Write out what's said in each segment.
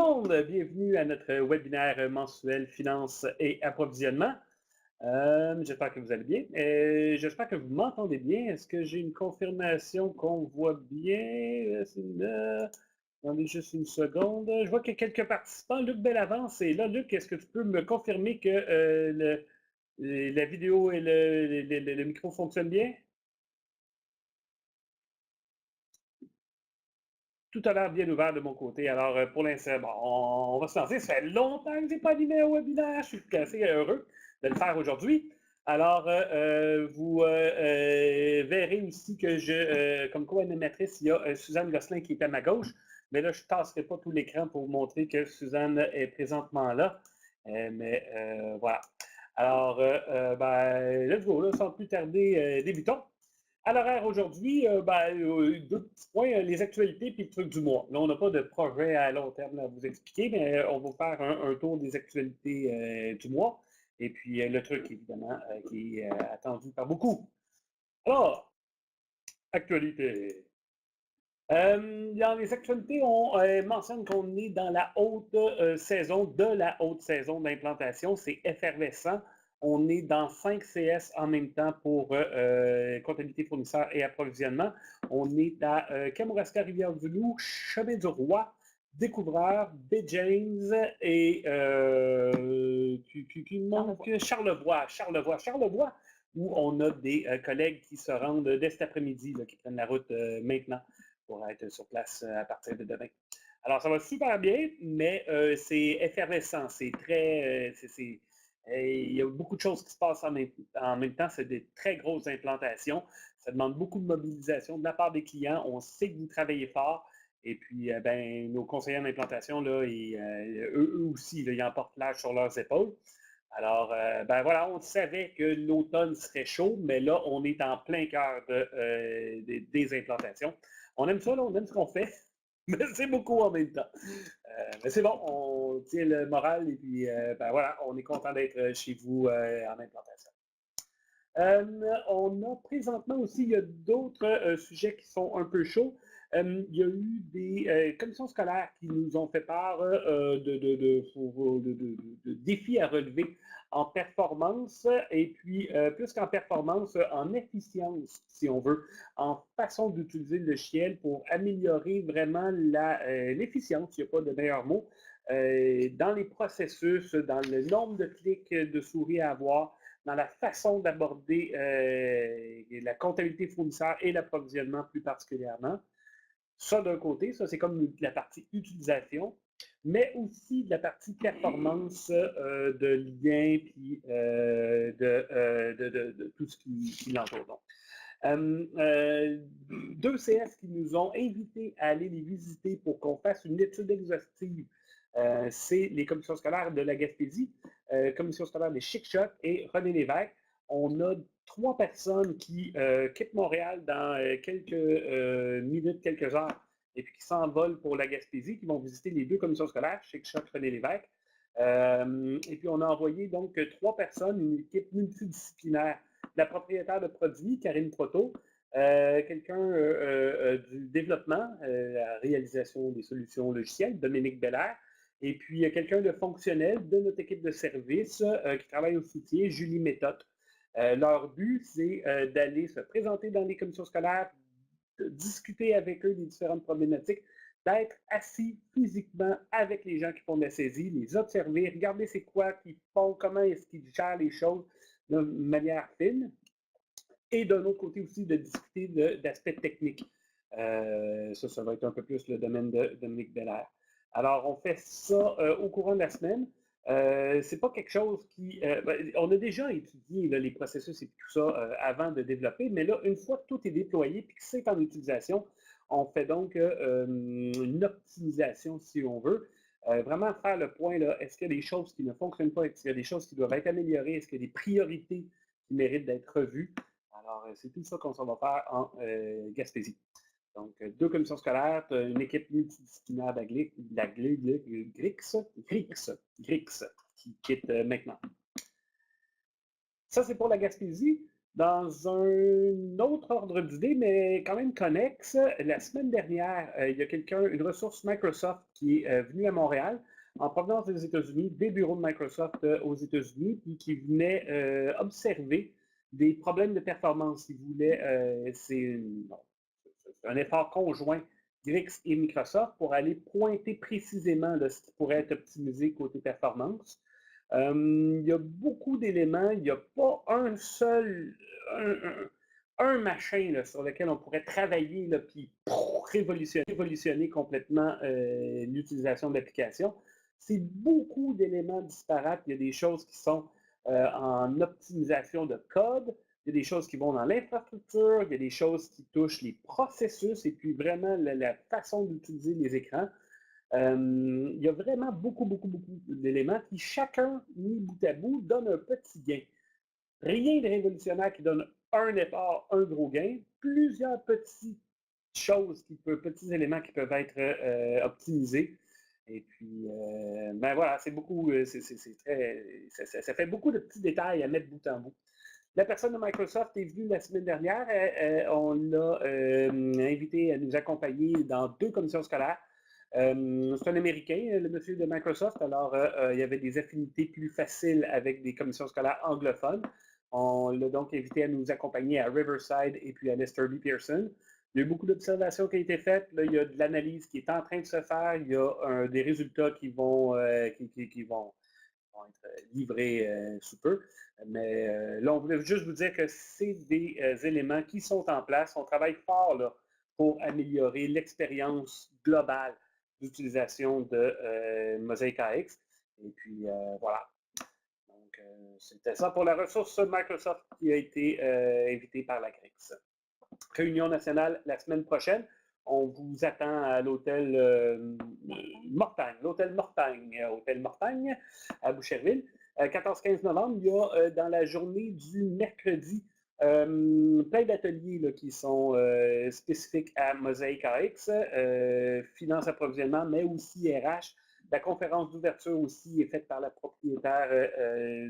monde, bienvenue à notre webinaire mensuel Finances et approvisionnement. J'espère que vous allez bien. J'espère que vous m'entendez bien. Est-ce que j'ai une confirmation qu'on voit bien? Attendez juste une seconde. Je vois qu'il y a quelques participants. Luc Bellavance est là. Luc, est-ce que tu peux me confirmer que la vidéo et le micro fonctionnent bien? Tout a l'air bien ouvert de mon côté. Alors, pour l'instant, bon, on va se lancer. Ça fait longtemps que je n'ai pas animé un webinaire. Je suis assez heureux de le faire aujourd'hui. Alors, vous verrez aussi que comme co-animatrice, il y a Suzanne Gosselin qui est à ma gauche. Mais là, je ne tasserai pas tout l'écran pour vous montrer que Suzanne est présentement là. Voilà. Alors, let's go. Là, sans plus tarder, débutons. À l'horaire aujourd'hui, deux petits points, les actualités puis le truc du mois. Là, on n'a pas de projet à long terme à vous expliquer, mais on va faire un tour des actualités du mois. Et puis le truc, évidemment, qui est attendu par beaucoup. Alors, actualité. Dans les actualités, on mentionne qu'on est dans la haute saison, de la haute saison d'implantation. C'est effervescent. On est dans 5 CS en même temps pour comptabilité fournisseur et approvisionnement. On est à Kamouraska, Rivière-du-Loup, Chemin du Roi, Découvreur, Bay James et qui manque Charlevoix, où on a des collègues qui se rendent dès cet après-midi, qui prennent la route maintenant pour être sur place à partir de demain. Alors, ça va super bien, mais c'est effervescent. C'est très. Il y a beaucoup de choses qui se passent en même temps. C'est des très grosses implantations. Ça demande beaucoup de mobilisation de la part des clients. On sait que vous travaillez fort. Et puis, nos conseillers en implantation, là, eux aussi, là, ils emportent l'âge sur leurs épaules. Alors, voilà, on savait que l'automne serait chaud, mais là, on est en plein cœur des implantations. On aime ça, là, on aime ce qu'on fait, mais c'est beaucoup en même temps. Mais c'est bon, on tient le moral et puis, voilà, on est content d'être chez vous en implantation. On a présentement aussi, il y a d'autres sujets qui sont un peu chauds. Il y a eu des commissions scolaires qui nous ont fait part de défis à relever en performance et puis plus qu'en performance, en efficience, si on veut, en façon d'utiliser le logiciel pour améliorer vraiment l'efficience, il n'y a pas de meilleur mot, dans les processus, dans le nombre de clics de souris à avoir, dans la façon d'aborder la comptabilité fournisseur et l'approvisionnement plus particulièrement. Ça, d'un côté, ça, c'est comme la partie utilisation, mais aussi de la partie performance de liens puis de tout ce qui l'entoure. Donc, deux CS qui nous ont invités à aller les visiter pour qu'on fasse une étude exhaustive. C'est les commissions scolaires de la Gaspésie, commission scolaire des Chic-Chocs et René Lévesque. On a 3 personnes qui quittent Montréal dans quelques minutes, quelques heures, et puis qui s'envolent pour la Gaspésie, qui vont visiter les 2 commissions scolaires, Chic-Chocs, René Lévesque. Et puis on a envoyé donc 3 personnes, une équipe multidisciplinaire. La propriétaire de produits, Karine Proto, quelqu'un du développement, la réalisation des solutions logicielles, Dominique Belair, et puis quelqu'un de fonctionnel de notre équipe de service qui travaille au soutien, Julie Méthode. Leur but, c'est d'aller se présenter dans les commissions scolaires, de discuter avec eux des différentes problématiques, d'être assis physiquement avec les gens qui font de la saisie, les observer, regarder c'est quoi qu'ils font, comment est-ce qu'ils gèrent les choses de manière fine. Et d'un autre côté aussi, de discuter d'aspects techniques. Ça va être un peu plus le domaine de Dominique Belair. Alors, on fait ça au courant de la semaine. C'est pas quelque chose qui... on a déjà étudié là, les processus et tout ça avant de développer, mais là, une fois que tout est déployé et que c'est en utilisation, on fait donc une optimisation, si on veut. Vraiment faire le point, là, est-ce qu'il y a des choses qui ne fonctionnent pas, est-ce qu'il y a des choses qui doivent être améliorées, est-ce qu'il y a des priorités qui méritent d'être revues. Alors, c'est tout ça qu'on s'en va faire en Gaspésie. Donc, 2 commissions scolaires, une équipe multidisciplinaire de la GRIX, qui quitte maintenant. Ça, c'est pour la Gaspésie. Dans un autre ordre d'idée, mais quand même connexe, la semaine dernière, il y a une ressource Microsoft qui est venue à Montréal en provenance des États-Unis, des bureaux de Microsoft aux États-Unis, puis qui venait observer des problèmes de performance. Ils voulaient, c'est un effort conjoint Grix et Microsoft pour aller pointer précisément là, ce qui pourrait être optimisé côté performance. Il y a beaucoup d'éléments, il n'y a pas un seul, un machin là, sur lequel on pourrait travailler puis révolutionner complètement l'utilisation de l'application. C'est beaucoup d'éléments disparates. Il y a des choses qui sont en optimisation de code, il y a des choses qui vont dans l'infrastructure, il y a des choses qui touchent les processus et puis vraiment la façon d'utiliser les écrans. Il y a vraiment beaucoup d'éléments qui, chacun, mis bout à bout, donne un petit gain. Rien de révolutionnaire qui donne un effort, un gros gain. Plusieurs petites choses, petits éléments qui peuvent être optimisés. Et puis, ben voilà, c'est beaucoup, ça fait beaucoup de petits détails à mettre bout en bout. La personne de Microsoft est venue la semaine dernière. On l'a invité à nous accompagner dans 2 commissions scolaires. C'est un Américain, le monsieur de Microsoft, alors il y avait des affinités plus faciles avec des commissions scolaires anglophones. On l'a donc invité à nous accompagner à Riverside et puis à Lester B. Pearson. Il y a eu beaucoup d'observations qui ont été faites. Là, il y a de l'analyse qui est en train de se faire. Il y a des résultats qui vont être livrés sous peu. Mais là, on voulait juste vous dire que c'est des éléments qui sont en place. On travaille fort là, pour améliorer l'expérience globale d'utilisation de Mosaic AX. Et puis, voilà. Donc, c'était ça pour la ressource Microsoft qui a été invitée par la GRIX. Réunion nationale la semaine prochaine. On vous attend à l'hôtel Mortagne, l'hôtel Mortagne à Boucherville. 14-15 novembre, il y a dans la journée du mercredi plein d'ateliers qui sont spécifiques à Mosaic AX, finance approvisionnement, mais aussi RH. La conférence d'ouverture aussi est faite par la propriétaire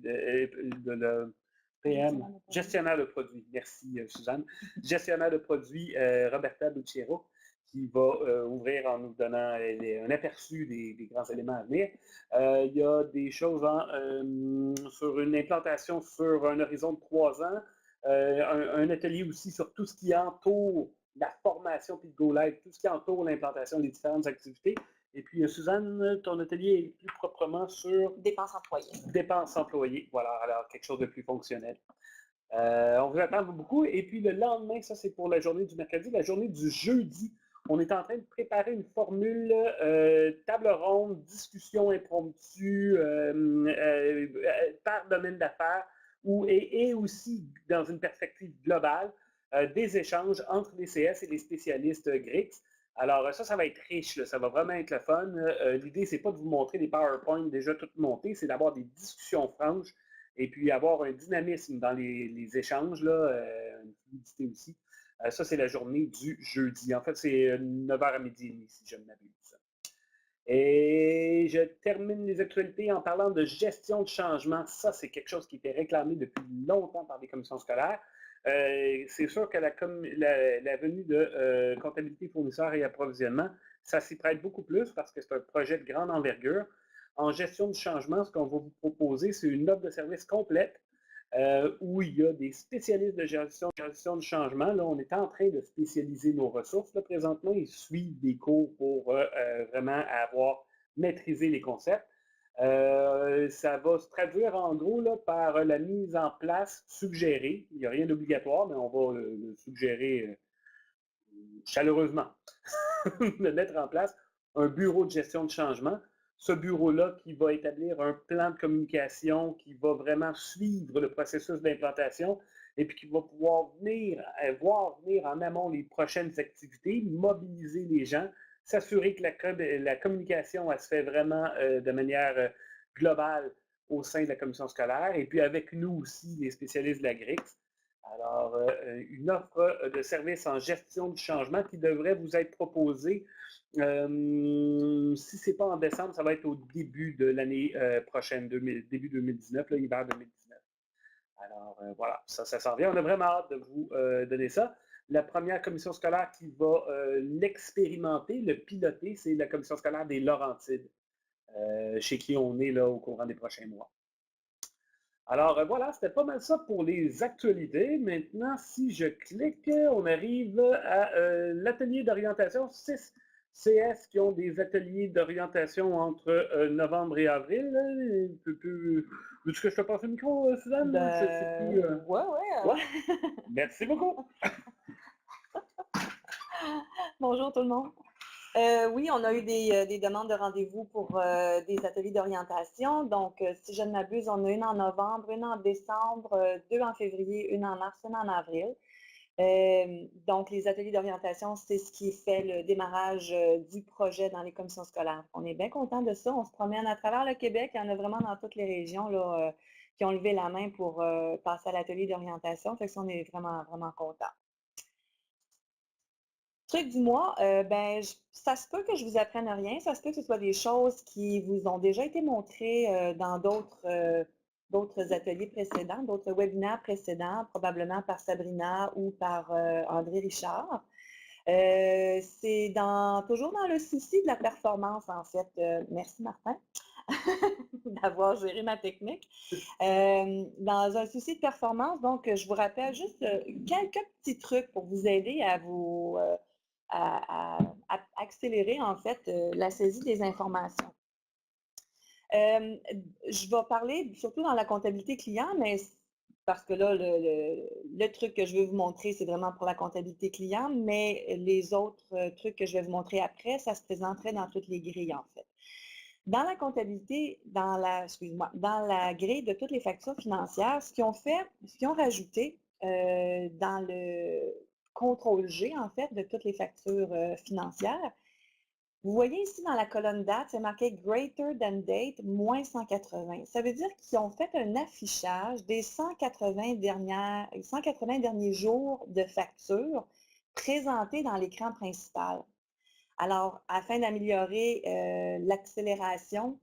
de PM, gestionnaire de produits. Merci, Suzanne. Gestionnaire de produits, Roberta Bucciero, qui va ouvrir en nous donnant un aperçu des grands éléments à venir. Il y a des choses sur une implantation sur un horizon de 3 ans, un atelier aussi sur tout ce qui entoure la formation puis le Go Live, tout ce qui entoure l'implantation des différentes activités. Et puis, Suzanne, ton atelier est plus proprement sur dépenses employées. Dépenses employées, voilà, alors quelque chose de plus fonctionnel. On vous attend beaucoup. Et puis le lendemain, ça c'est pour la journée du mercredi, la journée du jeudi, on est en train de préparer une formule table ronde, discussion impromptue par domaine d'affaires et aussi dans une perspective globale des échanges entre les CS et les spécialistes GRIX. Alors ça va être riche, là, ça va vraiment être le fun. L'idée, c'est pas de vous montrer des PowerPoint déjà toutes montées, c'est d'avoir des discussions franches et puis avoir un dynamisme dans les échanges, là, une fluidité aussi. Ça, c'est la journée du jeudi. En fait, c'est 9h à midi et demi, si je ne m'abuse. Et je termine les actualités en parlant de gestion de changement. Ça, c'est quelque chose qui était réclamé depuis longtemps par les commissions scolaires. C'est sûr que la venue de comptabilité fournisseurs et approvisionnement, ça s'y prête beaucoup plus parce que c'est un projet de grande envergure. En gestion du changement, ce qu'on va vous proposer, c'est une offre de service complète où il y a des spécialistes de gestion de changement. Là, on est en train de spécialiser nos ressources. Là, présentement, ils suivent des cours pour vraiment avoir maîtrisé les concepts. Ça va se traduire en gros là, par la mise en place suggérée. Il n'y a rien d'obligatoire, mais on va le suggérer chaleureusement de mettre en place un bureau de gestion de changement. Ce bureau-là qui va établir un plan de communication qui va vraiment suivre le processus d'implantation et puis qui va pouvoir voir venir en amont les prochaines activités, mobiliser les gens, s'assurer que la communication elle se fait vraiment de manière globale au sein de la commission scolaire et puis avec nous aussi, les spécialistes de la GRIX. Alors, une offre de service en gestion du changement qui devrait vous être proposée. Si ce n'est pas en décembre, ça va être au début de l'année prochaine, début 2019, l'hiver 2019. Alors, voilà, ça s'en vient. On a vraiment hâte de vous donner ça. La première commission scolaire qui va l'expérimenter, le piloter, c'est la commission scolaire des Laurentides, chez qui on est là au courant des prochains mois. Alors voilà, c'était pas mal ça pour les actualités. Maintenant, si je clique, on arrive à l'atelier d'orientation 6 CS qui ont des ateliers d'orientation entre novembre et avril. Veux-tu que je te passe le micro, Suzanne? Ouais. Ouais. Merci beaucoup. Bonjour tout le monde. Oui, on a eu des demandes de rendez-vous pour des ateliers d'orientation. Donc, si je ne m'abuse, on a une en novembre, une en décembre, 2 en février, une en mars, une en avril. Donc, les ateliers d'orientation, c'est ce qui fait le démarrage du projet dans les commissions scolaires. On est bien content de ça. On se promène à travers le Québec. Il y en a vraiment dans toutes les régions là, qui ont levé la main pour passer à l'atelier d'orientation. Fait que ça, on est vraiment, vraiment contents. Truc du mois, ben, ça se peut que je vous apprenne rien, ça se peut que ce soit des choses qui vous ont déjà été montrées dans d'autres ateliers précédents, d'autres webinaires précédents, probablement par Sabrina ou par André Richard. C'est toujours dans le souci de la performance, en fait. Merci, Martin, d'avoir géré ma technique. Dans un souci de performance, donc, je vous rappelle juste quelques petits trucs pour vous aider à à accélérer, en fait, la saisie des informations. Je vais parler surtout dans la comptabilité client, mais parce que là, le truc que je vais vous montrer, c'est vraiment pour la comptabilité client, mais les autres trucs que je vais vous montrer après, ça se présenterait dans toutes les grilles, en fait. Dans la comptabilité, dans la grille de toutes les factures financières, ce qu'ils ont rajouté dans le contrôle G, en fait, de toutes les factures financières, vous voyez ici dans la colonne date, c'est marqué Greater than date, moins 180. Ça veut dire qu'ils ont fait un affichage des 180 derniers jours de factures présentés dans l'écran principal. Alors, afin d'améliorer l'accélération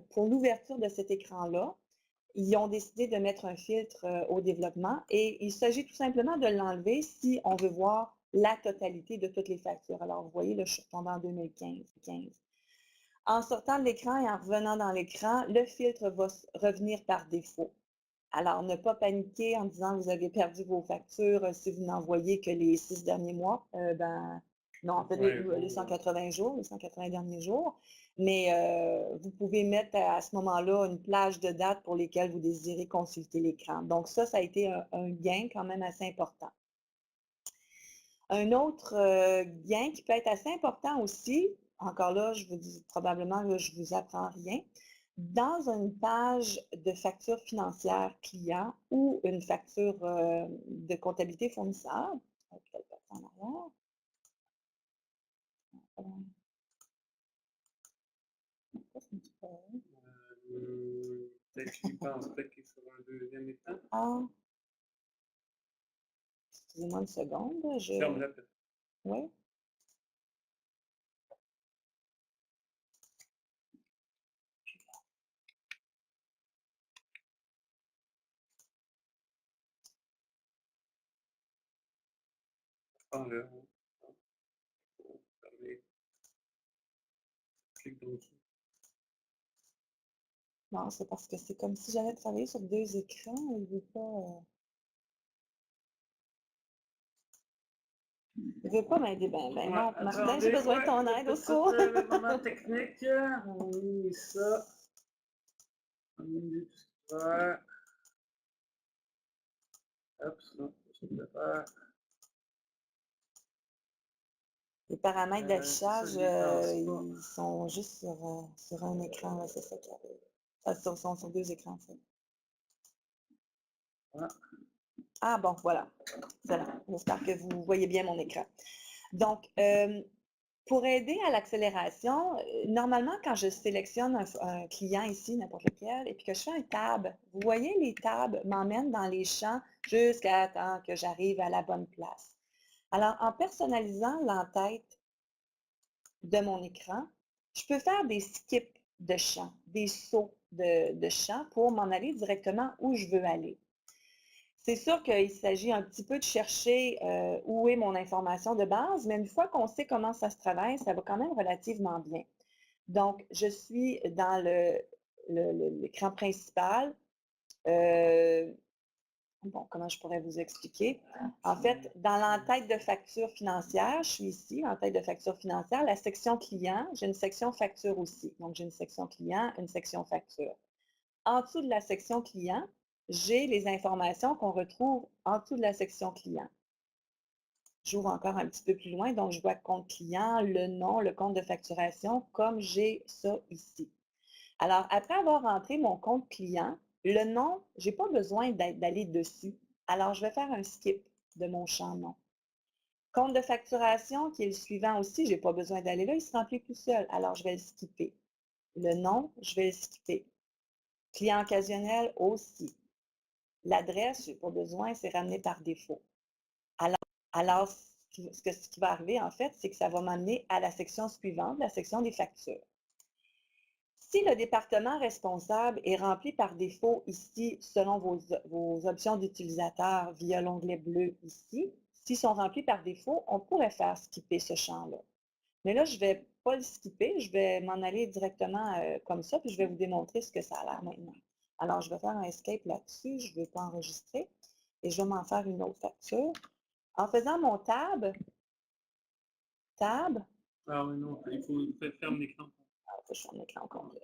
pour l'ouverture de cet écran-là, ils ont décidé de mettre un filtre au développement et il s'agit tout simplement de l'enlever si on veut voir la totalité de toutes les factures. Alors, vous voyez, là, je suis retombée en 2015. En sortant de l'écran et en revenant dans l'écran, le filtre va revenir par défaut. Alors, ne pas paniquer en disant que vous avez perdu vos factures si vous n'envoyez que les 6 derniers mois. Non, en fait, les 180 jours, les 180 derniers jours. Mais vous pouvez mettre à ce moment-là une plage de dates pour lesquelles vous désirez consulter l'écran. Donc ça a été un gain quand même assez important. Un autre gain qui peut être assez important aussi, encore là, je vous dis probablement que je ne vous apprends rien, dans une page de facture financière client ou une facture de comptabilité fournisseur, en arrière. Peut-être qu'il pense peut-être qu'il sera un deuxième écran. Ah. Excusez-moi une seconde. Ferme-la peut-être. Oui. Prends-le. Fermez. Clique dessus. Non, c'est parce que c'est comme si j'allais travailler sur 2 écrans et il ne veut pas. Il veut pas m'aider. Ben non, Martin, j'ai besoin de ton aide au secours. Le moment technique, on met ça. On met tout ce qu'il faut. Hop, non, je vais le faire. Les paramètres d'affichage, ils sont juste sur un écran, c'est ça qui arrive. Ils sont sur 2 écrans, ça. Voilà. Ah bon, voilà. J'espère que vous voyez bien mon écran. Donc, pour aider à l'accélération, normalement, quand je sélectionne un client ici, n'importe lequel, et puis que je fais un tab, vous voyez, les tabs m'emmènent dans les champs jusqu'à temps que j'arrive à la bonne place. Alors, en personnalisant l'entête de mon écran, je peux faire des skips de champs, des sauts de champs pour m'en aller directement où je veux aller. C'est sûr qu'il s'agit un petit peu de chercher où est mon information de base, mais une fois qu'on sait comment ça se travaille, ça va quand même relativement bien. Donc, je suis dans l'écran principal. Bon, comment je pourrais vous expliquer? En fait, dans l'entête de facture financière, je suis ici, l'entête de facture financière, la section client, j'ai une section facture aussi. Donc, j'ai une section client, une section facture. En dessous de la section client, j'ai les informations qu'on retrouve en dessous de la section client. J'ouvre encore un petit peu plus loin, donc je vois compte client, le nom, le compte de facturation, comme j'ai ça ici. Alors, après avoir rentré mon compte client, le nom, je n'ai pas besoin d'aller dessus. Alors, je vais faire un skip de mon champ nom. Compte de facturation, qui est le suivant aussi, je n'ai pas besoin d'aller là, il se remplit tout seul. Alors, je vais le skipper. Le nom, je vais le skipper. Client occasionnel aussi. L'adresse, je n'ai pas besoin, c'est ramené par défaut. Alors ce qui va arriver, en fait, c'est que ça va m'amener à la section suivante, la section des factures. Si le département responsable est rempli par défaut ici, selon vos options d'utilisateur via l'onglet bleu ici, s'ils sont remplis par défaut, on pourrait faire skipper ce champ-là. Mais là, je ne vais pas le skipper, je vais m'en aller directement comme ça, puis je vais vous démontrer ce que ça a l'air maintenant. Alors, je vais faire un escape là-dessus, je ne vais pas enregistrer, et je vais m'en faire une autre facture. En faisant mon tab. Ah oui, non, il faut fermer l'écran. Je suis en écran complet.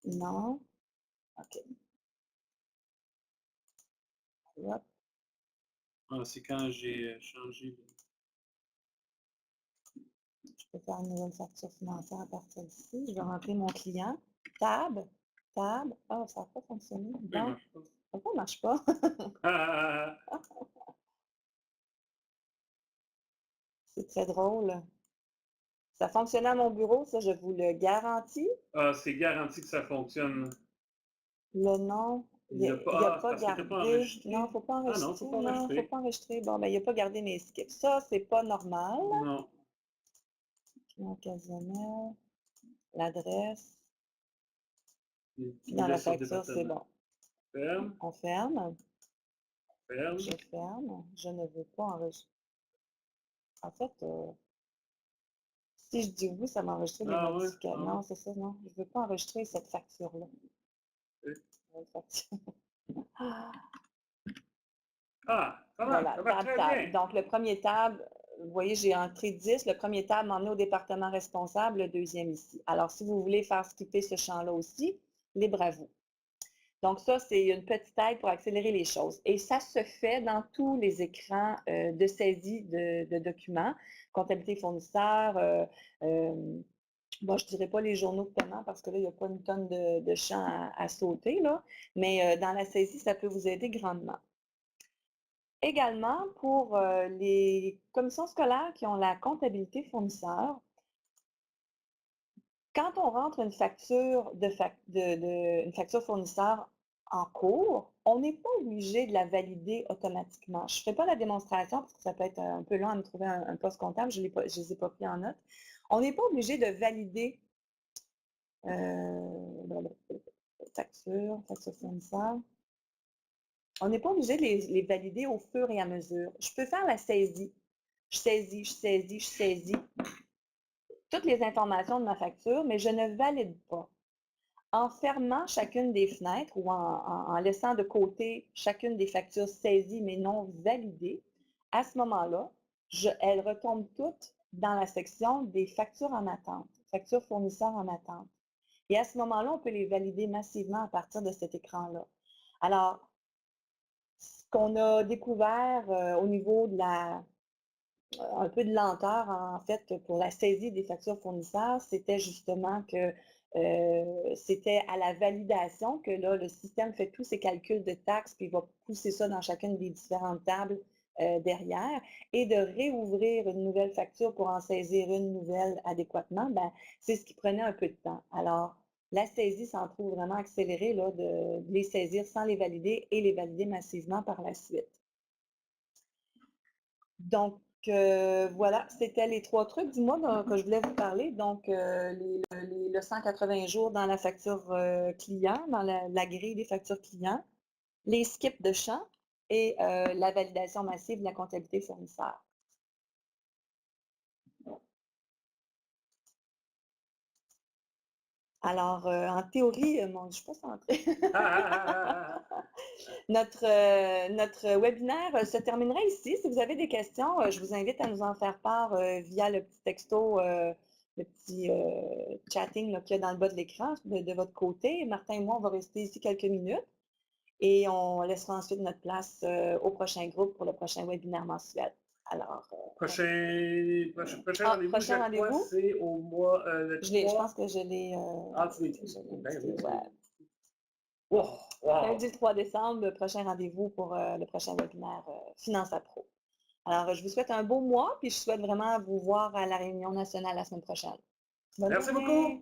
Non. OK. Hop. Ah, c'est quand j'ai changé. Je peux faire une nouvelle facture financière à partir d'ici. Je vais rentrer mon client. Tab. Ah, ça n'a pas fonctionné. Donc, pourquoi ça ne marche pas? C'est très drôle. Ça fonctionnait à mon bureau, ça, je vous le garantis. Ah, c'est garanti que ça fonctionne. Le nom, il n'a pas gardé. Non, il ne faut pas enregistrer. Ah non, il ne faut pas enregistrer. Non, il ne faut pas enregistrer. Bon, ben, il n'a pas gardé mes skips. Ça, c'est pas normal. Non. Occasionnel, l'adresse. Puis dans la facture, c'est bon. Ferme. On ferme. Ferme. Je ferme. Je ne veux pas enregistrer. En fait, si je dis oui, ça m'enregistre des modifications. Non, c'est ça, non. Je ne veux pas enregistrer cette facture-là. Ah, voilà, tab. Donc, le premier tab, vous voyez, j'ai entré 10. Le premier tab m'emmène au département responsable, le deuxième ici. Alors, si vous voulez faire skipper ce champ-là aussi, libre à vous. Donc, ça, c'est une petite aide pour accélérer les choses. Et ça se fait dans tous les écrans de saisie de documents, comptabilité fournisseur, bon, je ne dirais pas les journaux de paiement parce que là, il n'y a pas une tonne de champs à sauter, là, mais dans la saisie, ça peut vous aider grandement. Également, pour les commissions scolaires qui ont la comptabilité fournisseur, quand on rentre une facture, une facture fournisseur en cours, on n'est pas obligé de la valider automatiquement. Je ne ferai pas la démonstration parce que ça peut être un peu long à me trouver un poste comptable, je ne les ai pas pris en note. On n'est pas obligé de valider facture fournisseur. On n'est pas obligé de les valider au fur et à mesure. Je peux faire la saisie. Je saisis toutes les informations de ma facture, mais je ne valide pas. En fermant chacune des fenêtres ou en laissant de côté chacune des factures saisies mais non validées, à ce moment-là, elles retombent toutes dans la section des factures en attente, factures fournisseurs en attente. Et à ce moment-là, on peut les valider massivement à partir de cet écran-là. Alors, ce qu'on a découvert au niveau de un peu de lenteur, en fait, pour la saisie des factures fournisseurs, c'était justement que c'était à la validation que là, le système fait tous ses calculs de taxes, puis il va pousser ça dans chacune des différentes tables derrière, et de réouvrir une nouvelle facture pour en saisir une nouvelle adéquatement, ben, c'est ce qui prenait un peu de temps. Alors, la saisie s'en trouve vraiment accélérée là, de les saisir sans les valider et les valider massivement par la suite. Donc, voilà, c'était les 3 trucs du mois que je voulais vous parler. Donc, le 180 jours dans la facture client, dans la grille des factures clients, les skips de champ et la validation massive de la comptabilité fournisseur. Alors, en théorie, je ne suis pas centrée. Notre webinaire se terminerait ici. Si vous avez des questions, je vous invite à nous en faire part via le petit texto, le petit chatting qu'il y a dans le bas de l'écran de votre côté. Martin et moi, on va rester ici quelques minutes et on laissera ensuite notre place au prochain groupe pour le prochain webinaire mensuel. Alors, prochain rendez-vous, c'est au mois le 3. Je pense que je l'ai. Lundi 3 décembre, le prochain rendez-vous pour le prochain webinaire Finance à Pro. Alors, je vous souhaite un beau mois, puis je souhaite vraiment vous voir à la réunion nationale la semaine prochaine. Merci beaucoup.